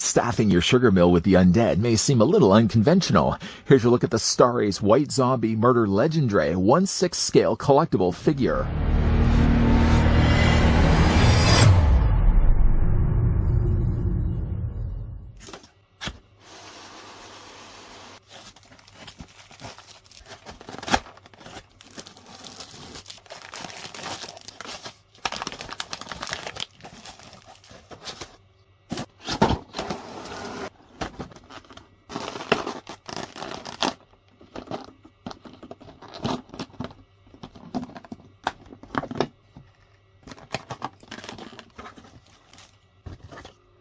Staffing your sugar mill with the undead may seem a little unconventional. Here's your look at the Star Ace White Zombie Murder Legendre 1/6 scale collectible figure.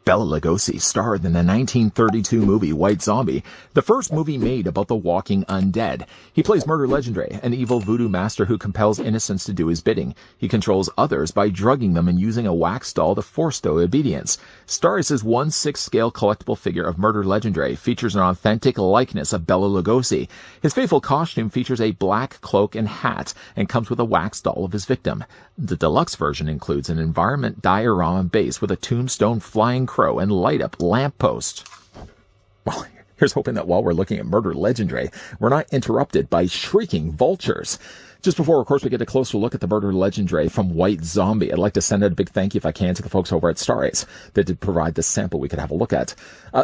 Bela Lugosi starred in the 1932 movie White Zombie, the first movie made about the walking undead. He plays Murder Legendre, an evil voodoo master who compels innocents to do his bidding. He controls others by drugging them and using a wax doll to force their obedience. Star Ace's 1/6 scale collectible figure of Murder Legendre features an authentic likeness of Bela Lugosi. His faithful costume features a black cloak and hat and comes with a wax doll of his victim. The deluxe version includes an environment diorama base with a tombstone flying crow and light-up lamppost. Well, here's hoping that while we're looking at Murder Legendre, we're not interrupted by shrieking vultures. Just before, of course, we get a closer look at the Murder Legendre from White Zombie, I'd like to send out a big thank you, if I can, to the folks over at Star Ace that did provide this sample we could have a look at.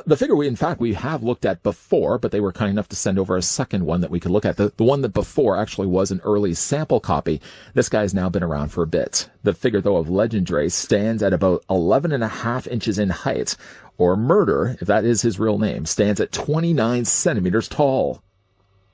The figure we have looked at before, but they were kind enough to send over a second one that we could look at. The one that before actually was an early sample copy. This guy's now been around for a bit. The figure, though, of Legendre stands at about 11.5 inches in height, or Murder, if that is his real name, stands at 29 centimeters tall.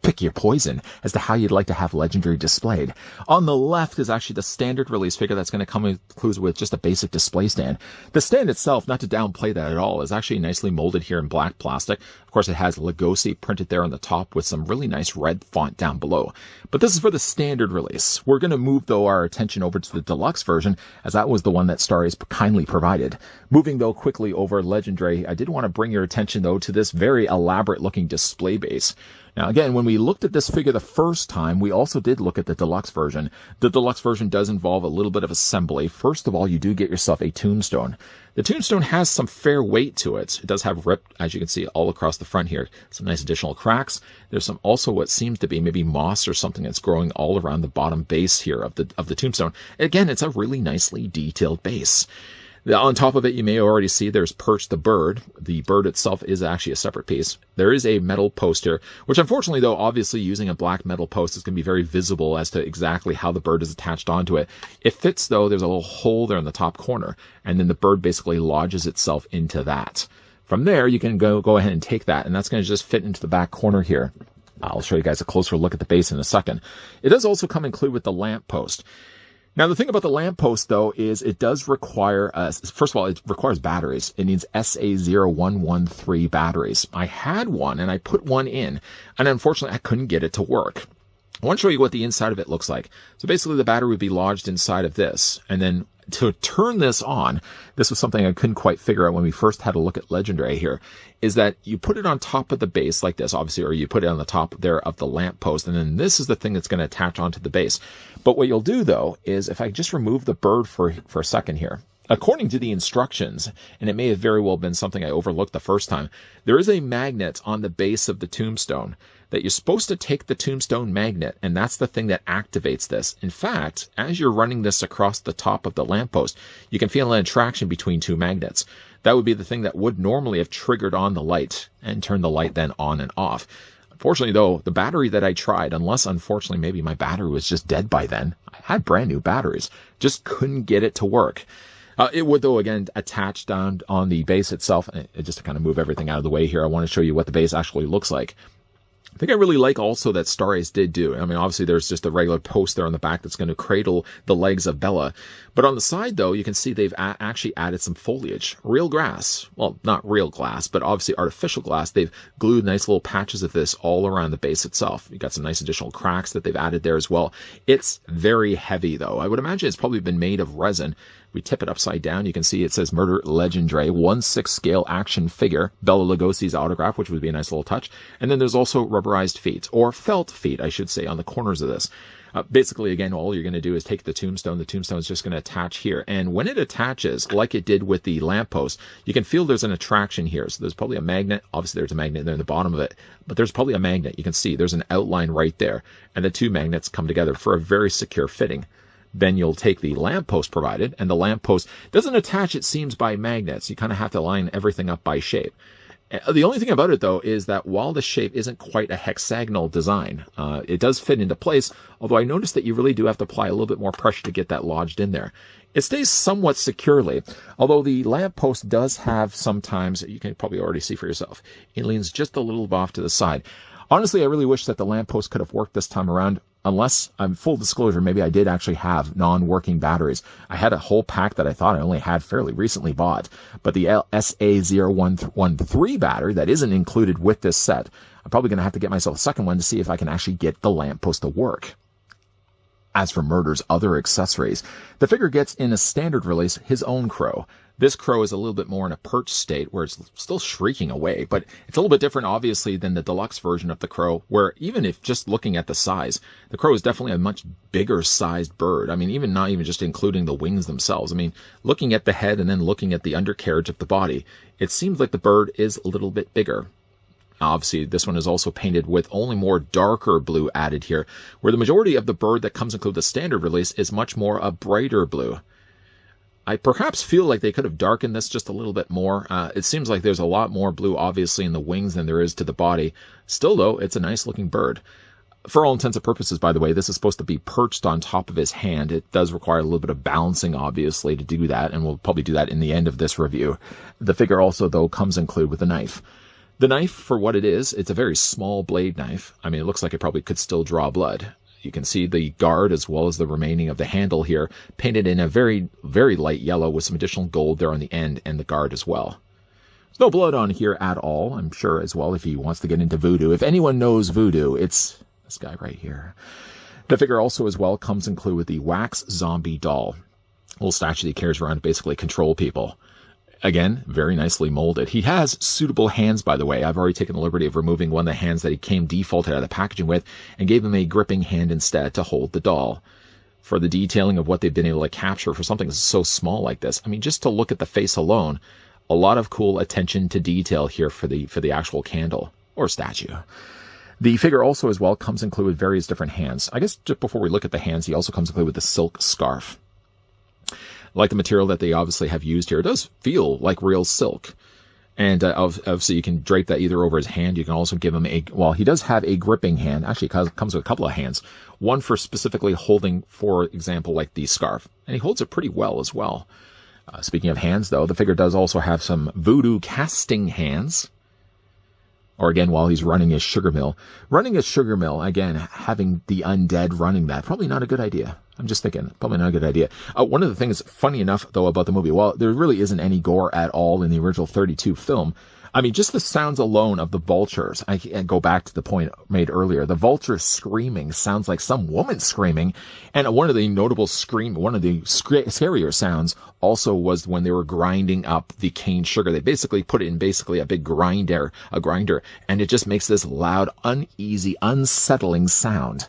Pick your poison as to how you'd like to have Legendary displayed. On the left is actually the standard release figure that's going to come included with just a basic display stand. The stand itself, not to downplay that at all, is actually nicely molded here in black plastic. Of course, it has Lugosi printed there on the top with some really nice red font down below. But this is for the standard release. We're going to move, though, our attention over to the deluxe version, as that was the one that Star Ace kindly provided. Moving, though, quickly over Legendary, I did want to bring your attention, though, to this very elaborate-looking display base. Now, again, when we looked at this figure the first time, we also did look at the deluxe version. The deluxe version does involve a little bit of assembly. First of all, you do get yourself a tombstone. The tombstone has some fair weight to it. It does have ripped, as you can see, all across the front here. Some nice additional cracks. There's some also what seems to be maybe moss or something that's growing all around the bottom base here of the tombstone. Again, it's a really nicely detailed base. On top of it, you may already see there's perched the bird. The bird itself is actually a separate piece. There is a metal post here, which unfortunately, though, obviously using a black metal post is going to be very visible as to exactly how the bird is attached onto it. It fits, though, there's a little hole there in the top corner, and then the bird basically lodges itself into that. From there, you can go ahead and take that, and that's going to just fit into the back corner here. I'll show you guys a closer look at the base in a second. It does also come included with the lamp post. Now, the thing about the lamppost, though, is it does require, first of all, it requires batteries. It needs SA0113 batteries. I had one, and I put one in, and unfortunately, I couldn't get it to work. I want to show you what the inside of it looks like. So basically, the battery would be lodged inside of this, and then to turn this on, this was something I couldn't quite figure out when we first had a look at Legendary here, is that you put it on top of the base like this, obviously, or you put it on the top there of the lamp post, and then this is the thing that's going to attach onto the base. But what you'll do, though, is if I just remove the bird for a second here, according to the instructions, and it may have very well been something I overlooked the first time, there is a magnet on the base of the tombstone that you're supposed to take the tombstone magnet, and that's the thing that activates this. In fact, as you're running this across the top of the lamppost, you can feel an attraction between two magnets. That would be the thing that would normally have triggered on the light and turned the light then on and off. Unfortunately, though, the battery that I tried, unless unfortunately maybe my battery was just dead by then, I had brand new batteries, just couldn't get it to work. It would, though, again, attach down on the base itself. Just to kind of move everything out of the way here, I want to show you what the base actually looks like. I think I really like also that Star Ace did do. I mean, obviously there's just a regular post there on the back that's going to cradle the legs of Bella. But on the side, though, you can see they've actually added some foliage. Real grass. Well, not real glass, but obviously artificial glass. They've glued nice little patches of this all around the base itself. You've got some nice additional cracks that they've added there as well. It's very heavy, though. I would imagine it's probably been made of resin. We tip it upside down. You can see it says Murder Legendre, 1/6 scale action figure, Bela Lugosi's autograph, which would be a nice little touch. And then there's also rubberized feet, or felt feet, I should say, on the corners of this. Basically, again, all you're going to do is take the tombstone. The tombstone is just going to attach here. And when it attaches, like it did with the lamppost, you can feel there's an attraction here. So there's probably a magnet. Obviously, there's a magnet there in the bottom of it, but there's probably a magnet. You can see there's an outline right there. And the two magnets come together for a very secure fitting. Then you'll take the lamppost provided, and the lamppost doesn't attach, it seems, by magnets. You kind of have to line everything up by shape. The only thing about it, though, is that while the shape isn't quite a hexagonal design, it does fit into place, although I noticed that you really do have to apply a little bit more pressure to get that lodged in there. It stays somewhat securely, although the lamppost does have sometimes, you can probably already see for yourself, it leans just a little off to the side. Honestly, I really wish that the lamppost could have worked this time around, unless, full disclosure, maybe I did actually have non-working batteries. I had a whole pack that I thought I only had fairly recently bought, but the SA0113 battery that isn't included with this set, I'm probably going to have to get myself a second one to see if I can actually get the lamppost to work. As for Murder's other accessories, the figure gets in a standard release his own crow. This crow is a little bit more in a perch state where it's still shrieking away, but it's a little bit different, obviously, than the deluxe version of the crow, where even if just looking at the size, the crow is definitely a much bigger sized bird. I mean, even not even just including the wings themselves. I mean, looking at the head and then looking at the undercarriage of the body, it seems like the bird is a little bit bigger. Obviously, this one is also painted with only more darker blue added here, where the majority of the bird that comes included the standard release is much more a brighter blue. I perhaps feel like they could have darkened this just a little bit more. It seems like there's a lot more blue, obviously, in the wings than there is to the body. Still, though, it's a nice-looking bird. For all intents and purposes, by the way, this is supposed to be perched on top of his hand. It does require a little bit of balancing, obviously, to do that, and we'll probably do that in the end of this review. The figure also, though, comes included with a knife. The knife, for what it is, it's a very small blade knife. I mean, it looks like it probably could still draw blood. You can see the guard as well as the remaining of the handle here painted in a very, very light yellow with some additional gold there on the end and the guard as well. There's no blood on here at all, I'm sure as well, if he wants to get into voodoo. If anyone knows voodoo, it's this guy right here. The figure also as well comes included with the wax zombie doll. A little statue that he carries around to basically control people. Again, very nicely molded. He has suitable hands, by the way. I've already taken the liberty of removing one of the hands that he came defaulted out of the packaging with and gave him a gripping hand instead to hold the doll. For the detailing of what they've been able to capture for something so small like this, I mean, just to look at the face alone, a lot of cool attention to detail here for the actual candle or statue. The figure also as well comes included with various different hands. I guess just before we look at the hands, he also comes included with the silk scarf. Like the material that they obviously have used here, it does feel like real silk. And obviously you can drape that either over his hand. You can also give him he does have a gripping hand. Actually, it comes with a couple of hands. One for specifically holding, for example, like the scarf. And he holds it pretty well as well. Speaking of hands, though, the figure does also have some voodoo casting hands. Or again, while he's running his sugar mill. Running a sugar mill, again, having the undead running that, probably not a good idea. I'm just thinking, probably not a good idea. One of the things, funny enough, though, about the movie, well, there really isn't any gore at all in the original 32 film. I mean, just the sounds alone of the vultures. I go back to the point made earlier. The vulture screaming sounds like some woman screaming. And one of the notable one of the scarier sounds also was when they were grinding up the cane sugar. They basically put it in basically a big grinder, and it just makes this loud, uneasy, unsettling sound.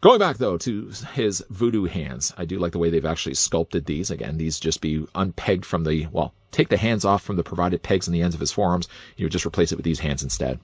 Going back, though, to his voodoo hands, I do like the way they've actually sculpted these. Again, these just be unpegged from take the hands off from the provided pegs on the ends of his forearms. You would just replace it with these hands instead.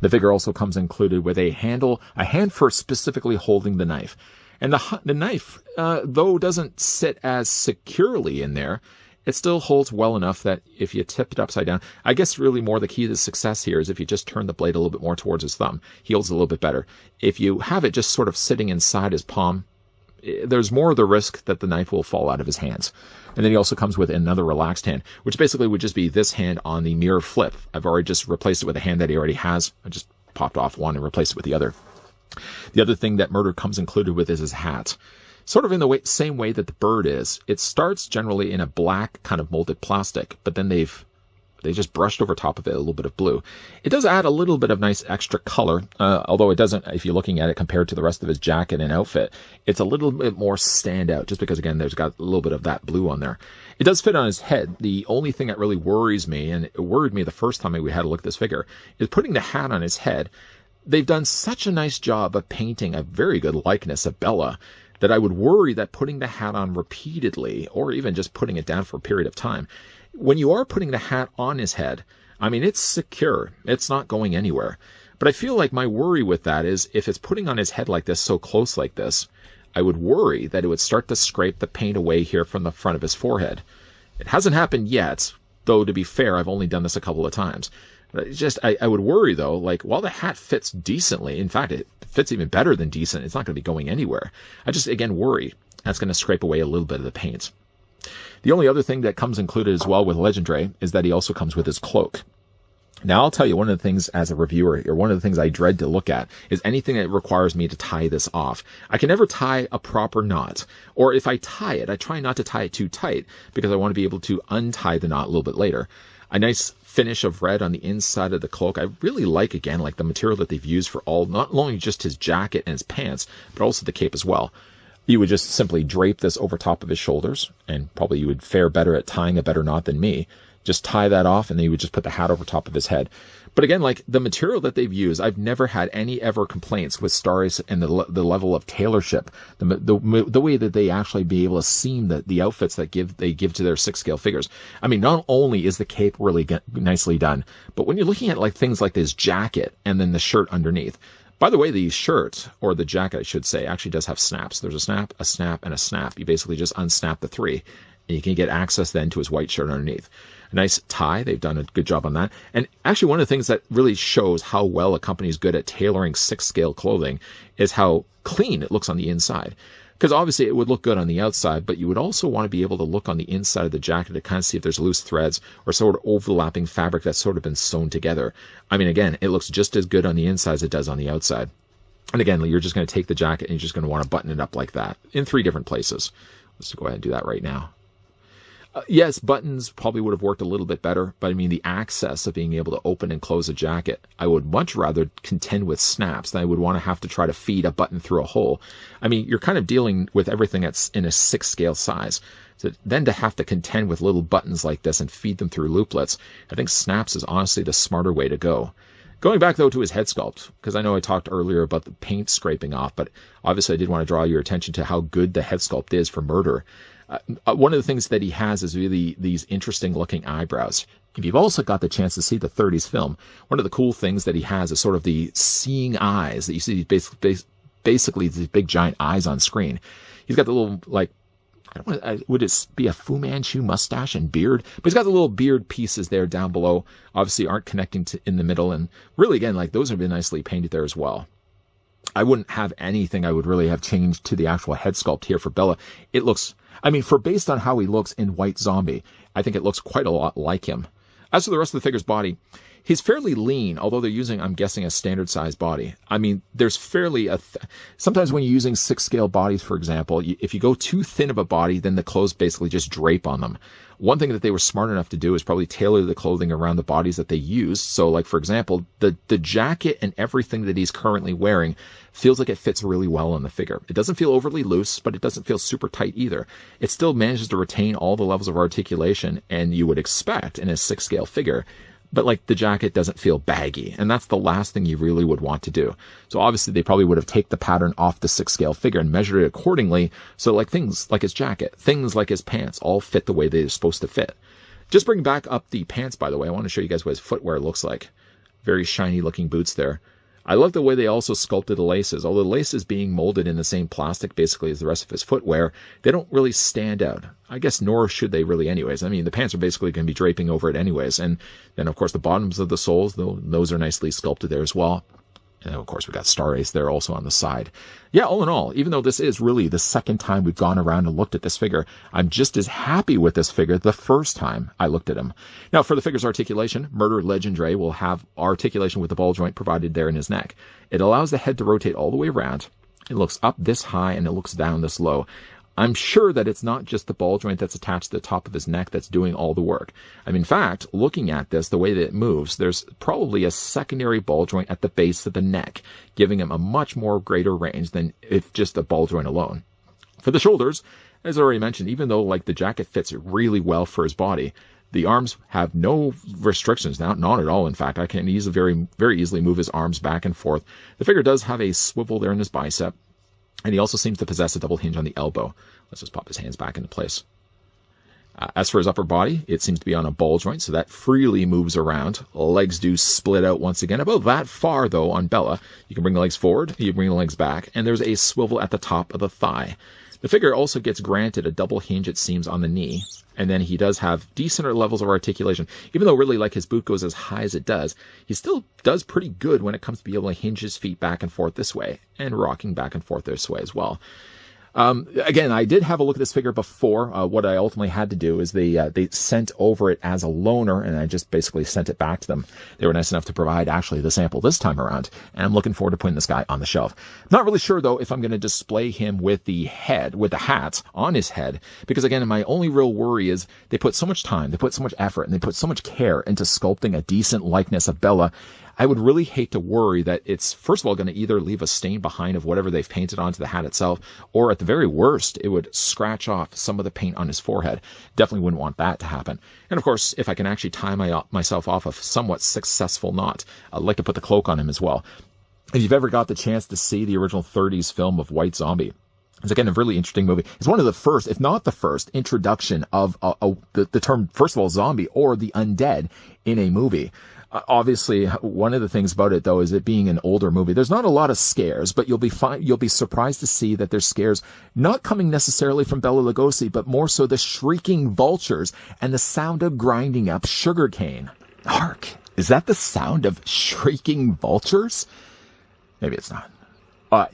The figure also comes included with a hand for specifically holding the knife. And the knife, though doesn't sit as securely in there, it still holds well enough that if you tip it upside down, I guess really more the key to success here is if you just turn the blade a little bit more towards his thumb, he holds a little bit better. If you have it just sort of sitting inside his palm, there's more of the risk that the knife will fall out of his hands. And then he also comes with another relaxed hand, which basically would just be this hand on the mirror flip. I've already just replaced it with a hand that he already has. I just popped off one and replaced it with the other. The other thing that Murder comes included with is his hat. Sort of in the same way that the bird is. It starts generally in a black kind of molded plastic, but then they just brushed over top of it a little bit of blue. It does add a little bit of nice extra color, although it doesn't, if you're looking at it compared to the rest of his jacket and outfit, it's a little bit more standout, just because, again, there's got a little bit of that blue on there. It does fit on his head. The only thing that really worries me, and it worried me the first time we had a look at this figure, is putting the hat on his head. they've done such a nice job of painting a very good likeness of Bella that I would worry that putting the hat on repeatedly, or even just putting it down for a period of time, when you are putting the hat on his head, I mean, it's secure. It's not going anywhere. But I feel like my worry with that is if it's putting on his head like this, so close like this, I would worry that it would start to scrape the paint away here from the front of his forehead. It hasn't happened yet, though to be fair, I've only done this a couple of times. It's just, I would worry though, like while the hat fits decently, in fact, it fits even better than decent, it's not going to be going anywhere. I just, again, worry that's going to scrape away a little bit of the paint. The only other thing that comes included as well with Legendre is that he also comes with his cloak. Now, I'll tell you, one of the things as a reviewer, or one of the things I dread to look at, is anything that requires me to tie this off. I can never tie a proper knot, or if I tie it, I try not to tie it too tight, because I want to be able to untie the knot a little bit later. A nice finish of red on the inside of the cloak. I really like, again, like the material that they've used for not only just his jacket and his pants, but also the cape as well. You would just simply drape this over top of his shoulders, and probably you would fare better at tying a better knot than me. Just tie that off, and then you would just put the hat over top of his head. But again, like the material that they've used, I've never had any ever complaints with Starry's and the level of tailorship, the way that they actually be able to seam the outfits that they give to their 6-scale figures. I mean, not only is the cape really nicely done, but when you're looking at like things like this jacket and then the shirt underneath. By the way, the shirt, or the jacket I should say, actually does have snaps. There's a snap, a snap, and a snap. You basically just unsnap the 3, and you can get access then to his white shirt underneath. A nice tie. They've done a good job on that. And actually, one of the things that really shows how well a company is good at tailoring 6-scale clothing is how clean it looks on the inside. Because obviously it would look good on the outside, but you would also want to be able to look on the inside of the jacket to kind of see if there's loose threads or sort of overlapping fabric that's sort of been sewn together. I mean, again, it looks just as good on the inside as it does on the outside. And again, you're just going to take the jacket and you're just going to want to button it up like that in 3 different places. Let's go ahead and do that right now. Yes, buttons probably would have worked a little bit better, but I mean, the access of being able to open and close a jacket, I would much rather contend with snaps than I would want to have to try to feed a button through a hole. I mean, you're kind of dealing with everything that's in a 6-scale size. So then to have to contend with little buttons like this and feed them through looplets, I think snaps is honestly the smarter way to go. Going back, though, to his head sculpt, because I know I talked earlier about the paint scraping off, but obviously I did want to draw your attention to how good the head sculpt is for Murder. One of the things that he has is really these interesting looking eyebrows. If you've also got the chance to see the 30s film, one of the cool things that he has is sort of the seeing eyes that you see basically these big giant eyes on screen. He's got the little, like, would it be a Fu Manchu mustache and beard? But he's got the little beard pieces there down below, obviously aren't connecting to in the middle. And really, again, like those have been nicely painted there as well. I wouldn't have anything I would really have changed to the actual head sculpt here for Bella. It looks, I mean, based on how he looks in White Zombie, I think it looks quite a lot like him. As for the rest of the figure's body, he's fairly lean, although they're using, I'm guessing, a standard size body. I mean, there's fairly sometimes when you're using 6-scale bodies, for example, if you go too thin of a body, then the clothes basically just drape on them. One thing that they were smart enough to do is probably tailor the clothing around the bodies that they use. So, like, for example, the jacket and everything that he's currently wearing feels like it fits really well on the figure. It doesn't feel overly loose, but it doesn't feel super tight either. It still manages to retain all the levels of articulation and you would expect in a 6-scale figure. But like the jacket doesn't feel baggy, and that's the last thing you really would want to do. So obviously they probably would have taken the pattern off the 6-scale figure and measured it accordingly. So like things like his jacket, things like his pants all fit the way they're supposed to fit. Just bring back up the pants, by the way. I want to show you guys what his footwear looks like. Very shiny looking boots there. I love the way they also sculpted the laces. Although the laces being molded in the same plastic basically as the rest of his footwear, they don't really stand out. I guess nor should they really anyways. I mean, the pants are basically going to be draping over it anyways. And then, of course, the bottoms of the soles, those are nicely sculpted there as well. And of course, we've got Star Ace there also on the side. Yeah, all in all, even though this is really the second time we've gone around and looked at this figure, I'm just as happy with this figure the first time I looked at him. Now, for the figure's articulation, Murder Legendre will have articulation with the ball joint provided there in his neck. It allows the head to rotate all the way around. It looks up this high and it looks down this low. I'm sure that it's not just the ball joint that's attached to the top of his neck that's doing all the work. I mean, in fact, looking at this, the way that it moves, there's probably a secondary ball joint at the base of the neck, giving him a much more greater range than if just a ball joint alone. For the shoulders, as I already mentioned, even though like the jacket fits really well for his body, The arms have no restrictions now, not at all. In fact, I can very easily move his arms back and forth. The figure does have a swivel there in his bicep, and he also seems to possess a double hinge on the elbow. Let's just pop his hands back into place. As for his upper body, it seems to be on a ball joint, so that freely moves around. Legs do split out once again, about that far, though, on Bella. You can bring the legs forward, you can bring the legs back, and there's a swivel at the top of the thigh. The figure also gets granted a double hinge, it seems, on the knee, and then he does have decent levels of articulation. Even though really, like, his boot goes as high as it does, he still does pretty good when it comes to being able to hinge his feet back and forth this way, and rocking back and forth this way as well. Again, I did have a look at this figure before. What I ultimately had to do is they sent over it as a loaner, and I just basically sent it back to them. They were nice enough to provide actually the sample this time around, and I'm looking forward to putting this guy on the shelf. Not really sure though if I'm going to display him with the hat on his head, because again, my only real worry is they put so much time, they put so much effort, and they put so much care into sculpting a decent likeness of Bella. I would really hate to worry that it's, first of all, going to either leave a stain behind of whatever they've painted onto the hat itself, or at the very worst, it would scratch off some of the paint on his forehead. Definitely wouldn't want that to happen. And of course, if I can actually tie myself off a somewhat successful knot, I'd like to put the cloak on him as well. If you've ever got the chance to see the original 30s film of White Zombie, it's again a really interesting movie. It's one of the first, if not the first, introduction of the term, first of all, zombie or the undead in a movie. Obviously, one of the things about it, though, is it being an older movie. There's not a lot of scares, but you'll be surprised to see that there's scares not coming necessarily from Bela Lugosi, but more so the shrieking vultures and the sound of grinding up sugarcane. Hark! Is that the sound of shrieking vultures? Maybe it's not.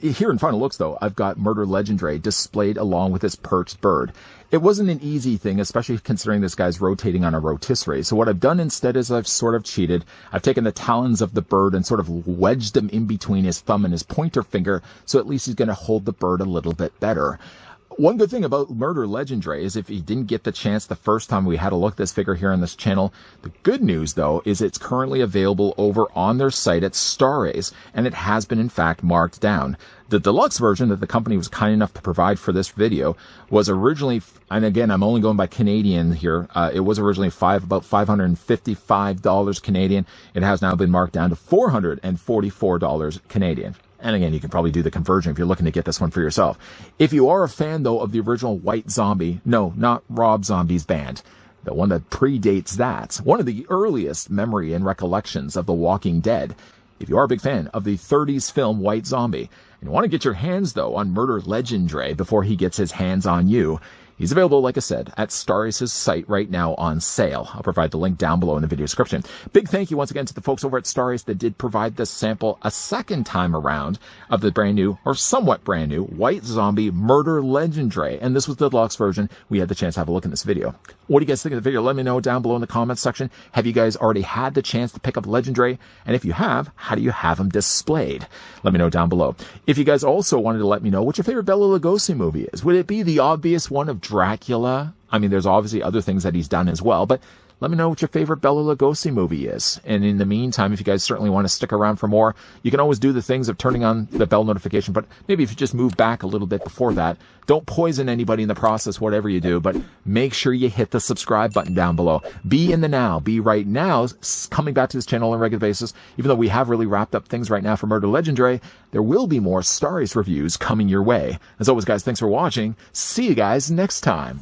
Here in Final Looks, though, I've got Murder Legendre displayed along with this perched bird. It wasn't an easy thing, especially considering this guy's rotating on a rotisserie. So what I've done instead is I've sort of cheated. I've taken the talons of the bird and sort of wedged them in between his thumb and his pointer finger, so at least he's going to hold the bird a little bit better. One good thing about Murder Legendre is if you didn't get the chance the first time we had a look at this figure here on this channel, the good news, though, is it's currently available over on their site at Starace, and it has been, in fact, marked down. The deluxe version that the company was kind enough to provide for this video was originally, and again, I'm only going by Canadian here, it was originally about $555 Canadian. It has now been marked down to $444 Canadian. And again, you can probably do the conversion if you're looking to get this one for yourself. If you are a fan, though, of the original White Zombie, no, not Rob Zombie's band, the one that predates that, one of the earliest memory and recollections of The Walking Dead. If you are a big fan of the 30s film White Zombie, and you want to get your hands, though, on Murder Legendre before he gets his hands on you, he's available, like I said, at Starace's site right now on sale. I'll provide the link down below in the video description. Big thank you once again to the folks over at Starace that did provide this sample a second time around of the brand new, or somewhat brand new, White Zombie Murder Legendre. And this was the deluxe version. We had the chance to have a look in this video. What do you guys think of the video? Let me know down below in the comments section. Have you guys already had the chance to pick up Legendre? And if you have, how do you have them displayed? Let me know down below. If you guys also wanted to let me know what your favorite Bela Lugosi movie is, would it be the obvious one of Dracula? I mean, there's obviously other things that he's done as well, but let me know what your favorite Bela Lugosi movie is. And in the meantime, if you guys certainly want to stick around for more, you can always do the things of turning on the bell notification, but maybe if you just move back a little bit before that, don't poison anybody in the process, whatever you do, but make sure you hit the subscribe button down below. Be in the now. Be right now coming back to this channel on a regular basis. Even though we have really wrapped up things right now for Murder Legendre, there will be more Starace reviews coming your way. As always, guys, thanks for watching. See you guys next time.